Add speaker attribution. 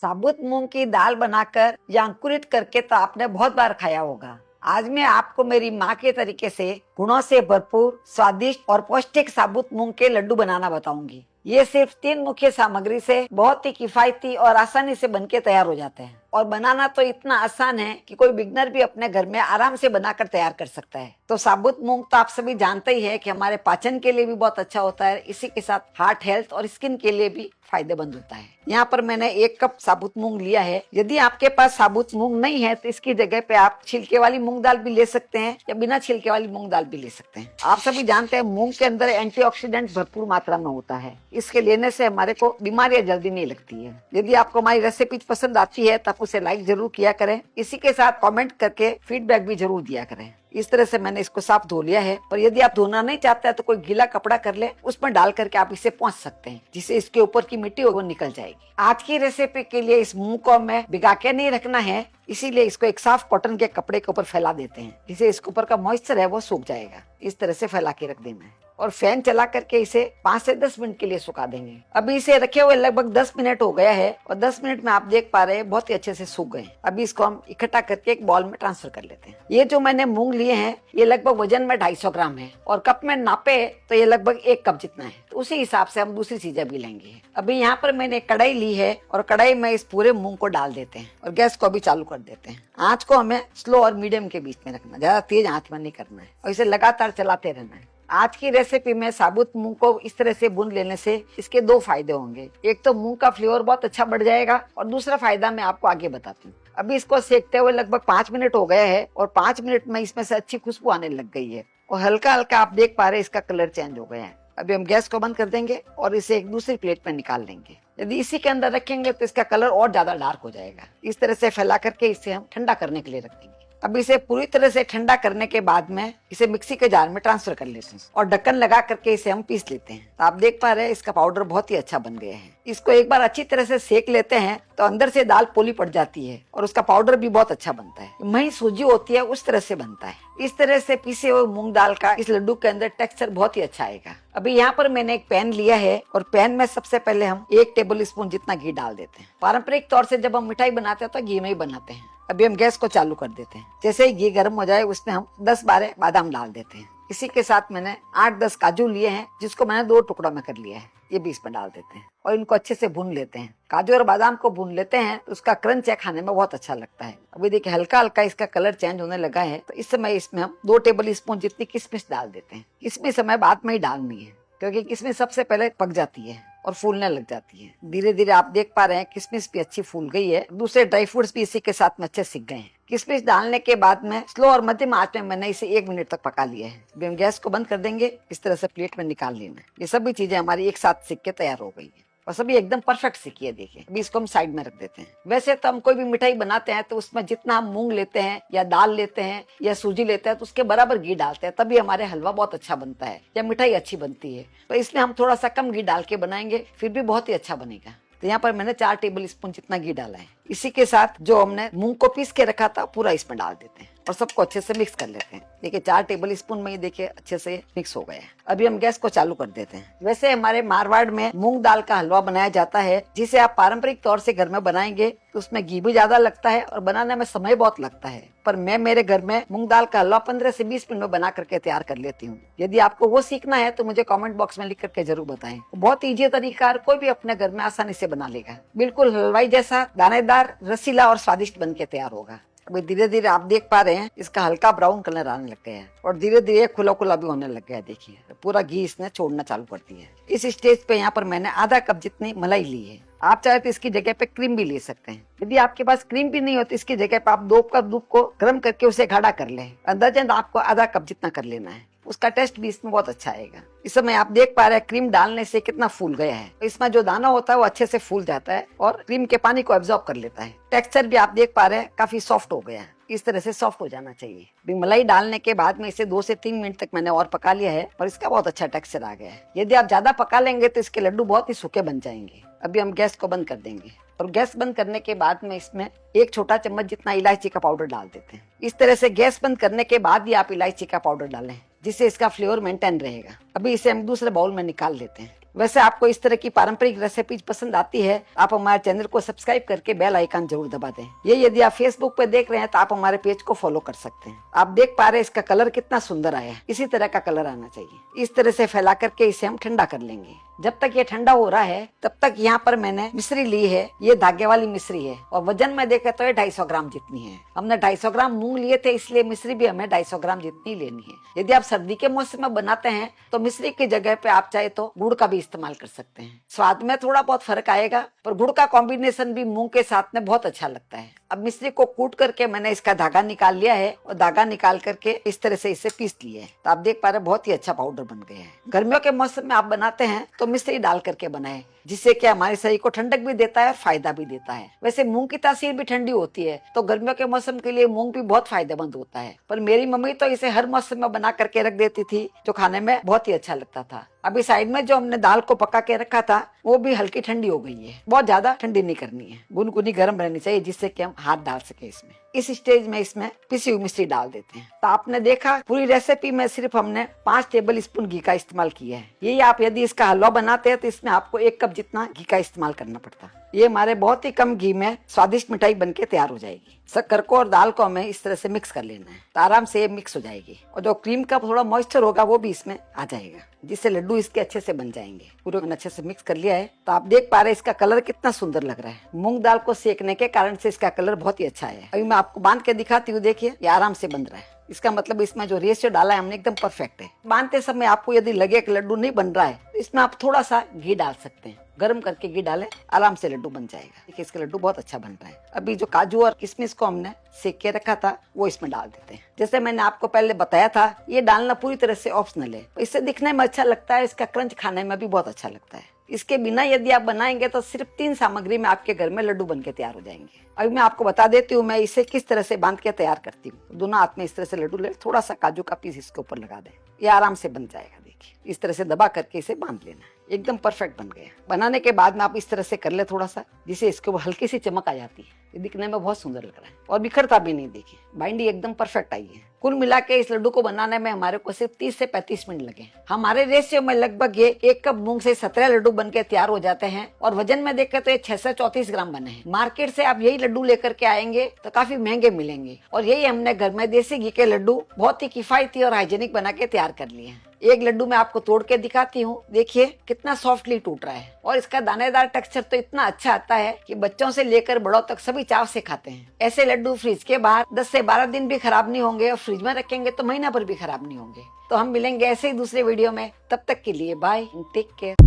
Speaker 1: साबुत मूंग की दाल बनाकर या अंकुरित करके तो आपने बहुत बार खाया होगा। आज मैं आपको मेरी माँ के तरीके से गुणों से भरपूर, स्वादिष्ट और पौष्टिक साबुत मूंग के लड्डू बनाना बताऊंगी। ये सिर्फ 3 मुख्य सामग्री से बहुत ही किफायती और आसानी से बनके तैयार हो जाते हैं और बनाना तो इतना आसान है कि कोई बिगनर भी अपने घर में आराम से बनाकर तैयार कर सकता है। तो साबुत मूंग तो आप सभी जानते ही है कि हमारे पाचन के लिए भी बहुत अच्छा होता है, इसी के साथ हार्ट हेल्थ और स्किन के लिए भी फायदेमंद होता है। यहाँ पर मैंने 1 कप साबुत मूंग लिया है। यदि आपके पास साबुत मूंग नहीं है तो इसकी जगह पे आप छिलके वाली मूंग दाल भी ले सकते हैं या बिना छिलके वाली मूंग दाल भी ले सकते हैं। आप सभी जानते हैं मूंग के अंदर एंटीऑक्सीडेंट भरपूर मात्रा में होता है, इसके लेने से हमारे को बीमारियां जल्दी नहीं लगती है। यदि आपको हमारी रेसिपी पसंद आती है तो आप उसे लाइक जरूर किया करें, इसी के साथ कमेंट करके फीडबैक भी जरूर दिया करें। इस तरह से मैंने इसको साफ धो लिया है, पर यदि आप धोना नहीं चाहते हैं तो कोई गीला कपड़ा कर ले, उसमें डाल करके आप इसे पोंछ सकते हैं, जिससे इसके ऊपर की मिट्टी वो निकल जाएगी। आज की रेसिपी के लिए इस मूंग को हमें भिगा के नहीं रखना है, इसीलिए इसको एक साफ कॉटन के कपड़े के ऊपर फैला देते हैं, जिससे इसके ऊपर का मॉइस्चर है वो सूख जाएगा। इस तरह से फैला के रख देना है और फैन चला करके इसे 5 से 10 मिनट के लिए सुखा देंगे। अभी इसे रखे हुए लगभग 10 मिनट हो गया है और 10 मिनट में आप देख पा रहे हैं बहुत ही अच्छे से सूख गए। अभी इसको हम इकट्ठा करके एक बॉल में ट्रांसफर कर लेते हैं। ये जो मैंने मूंग लिए हैं ये लगभग वजन में 250 ग्राम है और कप में नापे तो ये लगभग 1 कप जितना है, तो उसी हिसाब से हम दूसरी चीजें भी लेंगे। अभी यहाँ पर मैंने कढ़ाई ली है और कढ़ाई में इस पूरे मूंग को डाल देते हैं और गैस को भी चालू कर देते हैं। आँच को हमें स्लो और मीडियम के बीच में रखना, ज्यादा तेज आँच में नहीं करना है और इसे लगातार चलाते रहना है। आज की रेसिपी में साबुत मूंग को इस तरह से भून लेने से इसके 2 फायदे होंगे। एक तो मूंग का फ्लेवर बहुत अच्छा बढ़ जाएगा और दूसरा फायदा मैं आपको आगे बताती हूँ। अभी इसको सेकते हुए लगभग 5 मिनट हो गया है और 5 मिनट में इसमें से अच्छी खुशबू आने लग गई है और हल्का हल्का आप देख पा रहे हैं इसका कलर चेंज हो गया है। अभी हम गैस को बंद कर देंगे और इसे एक दूसरी प्लेट में निकाल लेंगे। यदि इसी के अंदर रखेंगे तो इसका कलर और ज्यादा डार्क हो जाएगा। इस तरह से फैला करके इसे हम ठंडा करने के लिए रख देंगे। अब इसे पूरी तरह से ठंडा करने के बाद में इसे मिक्सी के जार में ट्रांसफर कर लेते हैं और ढक्कन लगा करके इसे हम पीस लेते हैं। तो आप देख पा रहे हैं इसका पाउडर बहुत ही अच्छा बन गया है। इसको एक बार अच्छी तरह से सेक लेते हैं तो अंदर से दाल पोली पड़ जाती है और उसका पाउडर भी बहुत अच्छा बनता है। मही सूजी होती है उस तरह से बनता है। इस तरह से पीसे हुए मूंग दाल का इस लड्डू के अंदर टेक्सचर बहुत ही अच्छा आएगा। अभी यहाँ पर मैंने एक पैन लिया है और पैन में सबसे पहले हम 1 टेबल स्पून जितना घी डाल देते हैं। पारंपरिक तौर से जब हम मिठाई बनाते हैं तो घी में ही बनाते हैं। अभी हम गैस को चालू कर देते हैं। जैसे ही घी गर्म हो जाए उसमें हम 10-12 बादाम डाल देते हैं। इसी के साथ मैंने 8-10 काजू लिए हैं, जिसको मैंने 2 टुकड़ों में कर लिया है, ये भी इसमें डाल देते हैं और इनको अच्छे से भून लेते हैं। काजू और बादाम को भून लेते हैं तो उसका क्रंच है खाने में बहुत अच्छा लगता है। अभी देखिए हल्का हल्का इसका कलर चेंज होने लगा है, तो इस समय इसमें हम 2 टेबल स्पून जितनी किशमिश डाल देते हैं। किशमिश हमें बाद में ही डालनी है क्योंकि किशमिश सबसे पहले पक जाती है और फूलने लग जाती है। धीरे धीरे आप देख पा रहे हैं किशमिश भी अच्छी फूल गई है, दूसरे ड्राई फ्रूट्स भी इसी के साथ में अच्छे सीख गए हैं। किशमिश डालने के बाद में स्लो और मध्यम आंच में मैंने इसे 1 मिनट तक पका लिया है। अभी हम गैस को बंद कर देंगे। इस तरह से प्लेट में निकाल लेना। ये सभी चीजें हमारी एक साथ सीख के तैयार हो गई है और सभी एकदम परफेक्ट सीखी है। देखिए अभी इसको हम साइड में रख देते हैं। वैसे तो हम कोई भी मिठाई बनाते हैं तो उसमें जितना हम मूंग लेते हैं या दाल लेते हैं या सूजी लेते हैं तो उसके बराबर घी डालते हैं, तभी हमारे हलवा बहुत अच्छा बनता है या मिठाई अच्छी बनती है। तो इसलिए हम थोड़ा सा कम घी डाल के बनाएंगे, फिर भी बहुत ही अच्छा बनेगा। तो यहाँ पर मैंने 4 टेबल स्पून जितना घी डाला है। इसी के साथ जो हमने मूंग को पीस के रखा था पूरा इसमें डाल देते हैं और सबको अच्छे से मिक्स कर लेते हैं। देखिए 4 टेबल स्पून में ही देखिए अच्छे से मिक्स हो गया है। अभी हम गैस को चालू कर देते हैं। वैसे हमारे मारवाड़ में मूंग दाल का हलवा बनाया जाता है, जिसे आप पारंपरिक तौर से घर में बनाएंगे तो उसमें घी भी ज्यादा लगता है और बनाने में समय बहुत लगता है। पर मैं मेरे घर में मूंग दाल का हलवा 15 से 20 मिनट में बना करके तैयार कर लेती हूँ। यदि आपको वो सीखना है तो मुझे कमेंट बॉक्स में लिख करके जरूर बताएं। बहुत ईजी तरीका है, कोई भी अपने घर में आसानी से बना लेगा। बिल्कुल हलवाई जैसा दानेदार, रसीला और स्वादिष्ट बन के तैयार होगा। अभी धीरे धीरे आप देख पा रहे हैं इसका हल्का ब्राउन कलर आने लग गया है और धीरे धीरे खुला खुला भी होने लग गया है। देखिए पूरा घी इसने छोड़ना चालू कर दिया है। इस स्टेज पे यहाँ पर मैंने आधा कप जितनी मलाई ली है। आप चाहे तो इसकी जगह पे क्रीम भी ले सकते हैं। यदि आपके पास क्रीम भी नहीं होती, इसकी जगह पे आप 2 कप दूध को गर्म करके उसे गाढ़ा कर लें। अंदाजन आपको आधा कप जितना कर लेना है, उसका टेस्ट भी इसमें बहुत अच्छा आएगा। इस समय आप देख पा रहे हैं क्रीम डालने से कितना फूल गया है। इसमें जो दाना होता है वो अच्छे से फूल जाता है और क्रीम के पानी को एब्जॉर्ब कर लेता है। टेक्सचर भी आप देख पा रहे हैं काफी सॉफ्ट हो गया है। इस तरह से सॉफ्ट हो जाना चाहिए। मलाई डालने के बाद में इसे 2 से 3 मिनट तक मैंने और पका लिया है और इसका बहुत अच्छा टेक्सचर आ गया है। यदि आप ज्यादा पका लेंगे तो इसके लड्डू बहुत ही सूखे बन जाएंगे। अभी हम गैस को बंद कर देंगे और गैस बंद करने के बाद में इसमें 1 छोटा चम्मच जितना इलायची का पाउडर डाल देते हैं। इस तरह से गैस बंद करने के बाद ही आप इलायची का पाउडर डालें, जिससे इसका फ्लेवर मेंटेन रहेगा। अभी इसे हम दूसरे बाउल में निकाल लेते हैं। वैसे आपको इस तरह की पारंपरिक रेसिपीज पसंद आती है, आप हमारे चैनल को सब्सक्राइब करके बेल आइकन जरूर दबा दें। ये यदि आप फेसबुक पे देख रहे हैं तो आप हमारे पेज को फॉलो कर सकते हैं। आप देख पा रहे हैं इसका कलर कितना सुंदर आया है, इसी तरह का कलर आना चाहिए। इस तरह से फैला करके इसे हम ठंडा कर लेंगे। जब तक ये ठंडा हो रहा है तब तक यहाँ पर मैंने मिश्री ली है, ये धागे वाली मिश्री है और वजन में देखे तो ये 250 ग्राम जितनी है। हमने 250 ग्राम मूंग लिए थे, इसलिए मिश्री भी हमें 250 ग्राम जितनी लेनी है। यदि आप सर्दी के मौसम में बनाते हैं तो मिश्री की जगह पे आप चाहे तो गुड़ का भी इस्तेमाल कर सकते हैं। स्वाद में थोड़ा बहुत फर्क आएगा, पर गुड़ का कॉम्बिनेशन भी मूंग के साथ में बहुत अच्छा लगता है। अब मिश्री को कूट करके मैंने इसका धागा निकाल लिया है और धागा निकाल करके इस तरह से इसे पीस लिया है। तो आप देख पा रहे हैं बहुत ही अच्छा पाउडर बन गया है। गर्मियों के मौसम में आप बनाते हैं तो मिश्री डाल करके बनाए, जिससे कि हमारे शरीर को ठंडक भी देता है और फायदा भी देता है। वैसे मूंग की तासीर भी ठंडी होती है, तो गर्मियों के मौसम के लिए मूंग भी बहुत फायदेमंद होता है। पर मेरी मम्मी तो इसे हर मौसम में बना करके रख देती थी, जो खाने में बहुत ही अच्छा लगता था। अभी साइड में जो हमने दाल को पका के रखा था वो भी हल्की ठंडी हो गई है। बहुत ज्यादा ठंडी नहीं करनी है, गुनगुनी गर्म रहनी चाहिए, जिससे कि हम हाथ डाल सके इसमें। इस स्टेज में इसमें पिसी हुई मिश्री डाल देते हैं। तो आपने देखा पूरी रेसिपी में सिर्फ हमने 5 टेबल स्पून घी का इस्तेमाल किया है। यही आप यदि इसका हलवा बनाते हैं तो इसमें आपको 1 कप जितना घी का इस्तेमाल करना पड़ता है। ये हमारे बहुत ही कम घी में स्वादिष्ट मिठाई बनके तैयार हो जाएगी। शक्कर को और दाल को हमें इस तरह से मिक्स कर लेना है, तो आराम से ये मिक्स हो जाएगी और जो क्रीम का थोड़ा मॉइस्चर होगा वो भी इसमें आ जाएगा, जिससे लड्डू इसके अच्छे से बन जाएंगे। पूरे अच्छे से मिक्स कर लिया है। तो आप देख पा रहे हैं इसका कलर कितना सुंदर लग रहा है। मूंग दाल को सेकने के कारण से इसका कलर बहुत ही अच्छा है। अभी मैं आपको बांध के दिखाती हूँ, देखिए ये आराम से बन रहा है। इसका मतलब इसमें जो रेशियो डाला है हमने एकदम परफेक्ट है। बांधते समय आपको यदि लगे कि लड्डू नहीं बन रहा है तो इसमें आप थोड़ा सा घी डाल सकते हैं। गर्म करके घी डालें, आराम से लड्डू बन जाएगा। देखिए इसका लड्डू बहुत अच्छा बन रहा है। अभी जो काजू और किशमिश को हमने सेक के रखा था वो इसमें डाल देते हैं। जैसे मैंने आपको पहले बताया था, ये डालना पूरी तरह से ऑप्शनल है। इससे दिखने में अच्छा लगता है, इसका क्रंच खाने में भी बहुत अच्छा लगता है। इसके बिना यदि आप बनाएंगे तो सिर्फ 3 सामग्री में आपके घर में लड्डू बनके तैयार हो जाएंगे। अभी मैं आपको बता देती हूँ मैं इसे किस तरह से बांध के तैयार करती हूँ। दोनों हाथ में इस तरह से लड्डू ले, थोड़ा सा काजू का पीस इसके ऊपर लगा दें, ये आराम से बन जाएगा। देखिए इस तरह से दबा करके इसे बांध लेना है, एकदम परफेक्ट बन गया। बनाने के बाद में आप इस तरह से कर ले थोड़ा सा, जिससे इसके ऊपर हल्की सी चमक आ जाती है। ये दिखने में बहुत सुंदर लग रहा है और बिखरता भी नहीं। देखिए बाइंडिंग एकदम परफेक्ट आई है। कुल मिला के इस लड्डू को बनाने में हमारे को सिर्फ 30 से 35 मिनट लगे। हमारे रेशियो में लगभग ये 1 कप मूंग से 17 लड्डू बनके तैयार हो जाते हैं और वजन में देखें तो ये 6 से 34 ग्राम बने हैं। मार्केट से आप यही लड्डू लेकर के आएंगे तो काफी महंगे मिलेंगे, और यही हमने घर में देसी घी के लड्डू बहुत ही किफायती और हाइजेनिक बना के तैयार कर लिए हैं। एक लड्डू मैं आपको तोड़ के दिखाती हूँ, देखिए कितना सॉफ्टली टूट रहा है और इसका दानेदार टेक्सचर तो इतना अच्छा आता है कि बच्चों से लेकर बड़ों तक सभी चाव से खाते हैं। ऐसे लड्डू फ्रिज के बाहर 10 से 12 दिन भी खराब नहीं होंगे और फ्रिज में रखेंगे तो महीना भर भी खराब नहीं होंगे। तो हम मिलेंगे ऐसे ही दूसरे वीडियो में, तब तक के लिए बाय, टेक केयर।